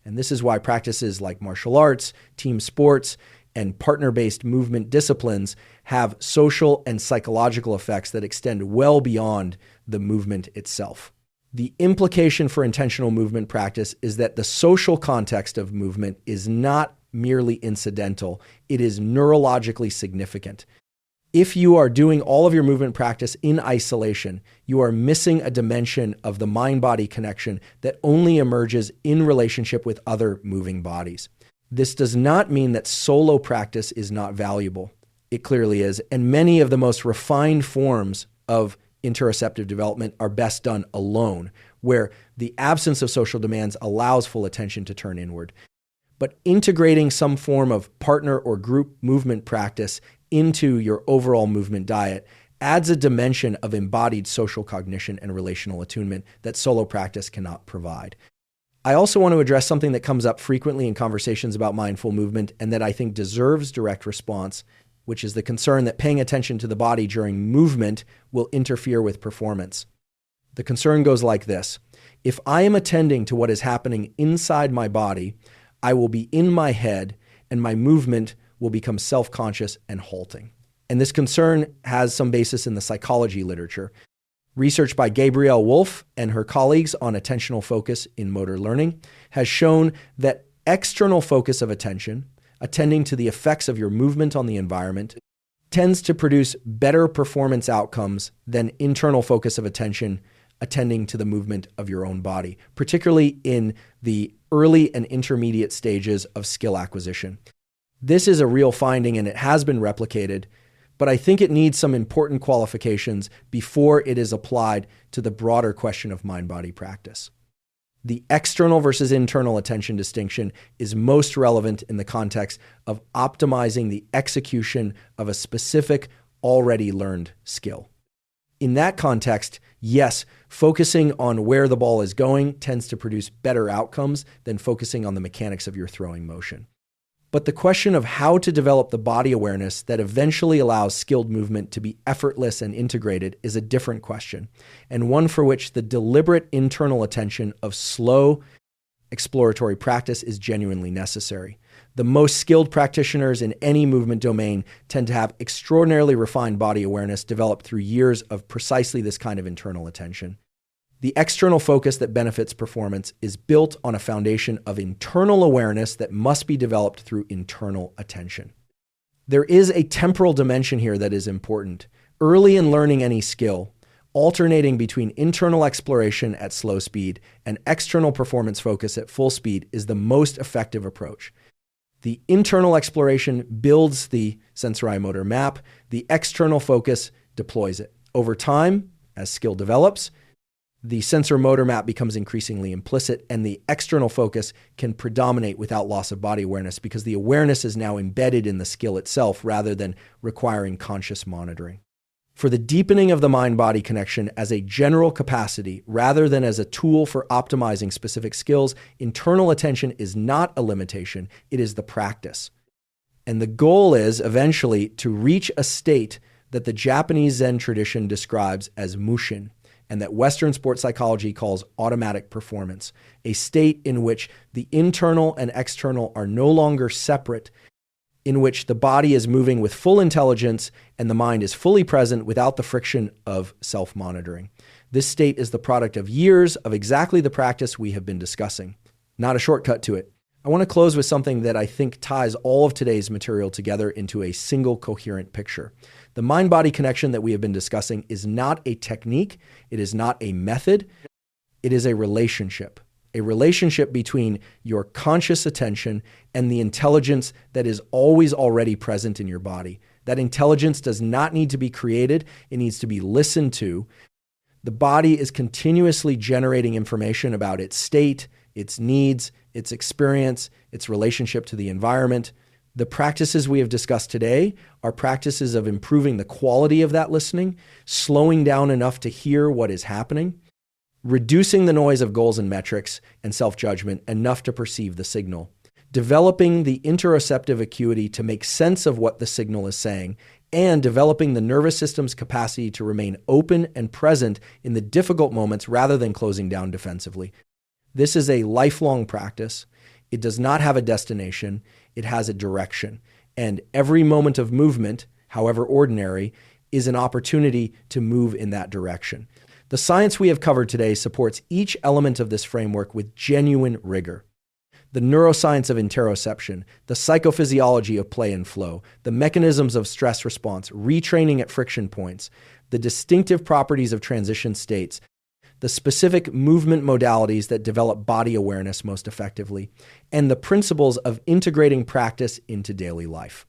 And this is why practices like martial arts, team sports, and partner-based movement disciplines have social and psychological effects that extend well beyond the movement itself. The implication for intentional movement practice is that the social context of movement is not merely incidental, it is neurologically significant. If you are doing all of your movement practice in isolation, you are missing a dimension of the mind-body connection that only emerges in relationship with other moving bodies. This does not mean that solo practice is not valuable. It clearly is, and many of the most refined forms of interoceptive development are best done alone, where the absence of social demands allows full attention to turn inward. But integrating some form of partner or group movement practice into your overall movement diet adds a dimension of embodied social cognition and relational attunement that solo practice cannot provide. I also want to address something that comes up frequently in conversations about mindful movement and that I think deserves direct response, which is the concern that paying attention to the body during movement will interfere with performance. The concern goes like this. If I am attending to what is happening inside my body, I will be in my head and my movement will become self-conscious and halting. And this concern has some basis in the psychology literature. Research by Gabrielle Wolf and her colleagues on attentional focus in motor learning has shown that external focus of attention, attending to the effects of your movement on the environment, tends to produce better performance outcomes than internal focus of attention attending to the movement of your own body, particularly in the early and intermediate stages of skill acquisition. This is a real finding and it has been replicated, but I think it needs some important qualifications before it is applied to the broader question of mind-body practice. The external versus internal attention distinction is most relevant in the context of optimizing the execution of a specific, already learned skill. In that context, yes, focusing on where the ball is going tends to produce better outcomes than focusing on the mechanics of your throwing motion. But the question of how to develop the body awareness that eventually allows skilled movement to be effortless and integrated is a different question, and one for which the deliberate internal attention of slow, exploratory practice is genuinely necessary. The most skilled practitioners in any movement domain tend to have extraordinarily refined body awareness developed through years of precisely this kind of internal attention. The external focus that benefits performance is built on a foundation of internal awareness that must be developed through internal attention. There is a temporal dimension here that is important. Early in learning any skill, alternating between internal exploration at slow speed and external performance focus at full speed is the most effective approach. The internal exploration builds the sensori-motor map. The external focus deploys it. Over time, as skill develops, the sensor-motor map becomes increasingly implicit, and the external focus can predominate without loss of body awareness because the awareness is now embedded in the skill itself rather than requiring conscious monitoring. For the deepening of the mind-body connection as a general capacity rather than as a tool for optimizing specific skills, internal attention is not a limitation, it is the practice. And the goal is eventually to reach a state that the Japanese Zen tradition describes as mushin, and that Western sports psychology calls automatic performance, a state in which the internal and external are no longer separate, in which the body is moving with full intelligence and the mind is fully present without the friction of self-monitoring. This state is the product of years of exactly the practice we have been discussing, not a shortcut to it. I want to close with something that I think ties all of today's material together into a single coherent picture. The mind-body connection that we have been discussing is not a technique, it is not a method, it is a relationship between your conscious attention and the intelligence that is always already present in your body. That intelligence does not need to be created, it needs to be listened to. The body is continuously generating information about its state, its needs, its experience, its relationship to the environment. The practices we have discussed today are practices of improving the quality of that listening, slowing down enough to hear what is happening, reducing the noise of goals and metrics and self-judgment enough to perceive the signal, developing the interoceptive acuity to make sense of what the signal is saying, and developing the nervous system's capacity to remain open and present in the difficult moments rather than closing down defensively. This is a lifelong practice. It does not have a destination. It has a direction. And every moment of movement, however ordinary, is an opportunity to move in that direction. The science we have covered today supports each element of this framework with genuine rigor. The neuroscience of interoception, the psychophysiology of play and flow, the mechanisms of stress response, retraining at friction points, the distinctive properties of transition states, the specific movement modalities that develop body awareness most effectively, and the principles of integrating practice into daily life.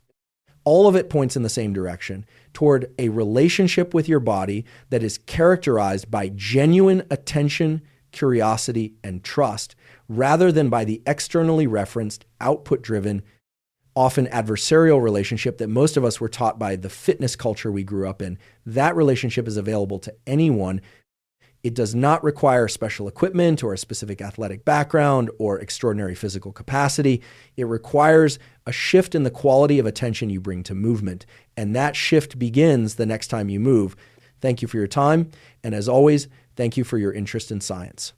All of it points in the same direction, toward a relationship with your body that is characterized by genuine attention, curiosity, and trust, rather than by the externally referenced, output-driven, often adversarial relationship that most of us were taught by the fitness culture we grew up in. That relationship is available to anyone. It does not require special equipment or a specific athletic background or extraordinary physical capacity. It requires a shift in the quality of attention you bring to movement. And that shift begins the next time you move. Thank you for your time. And as always, thank you for your interest in science.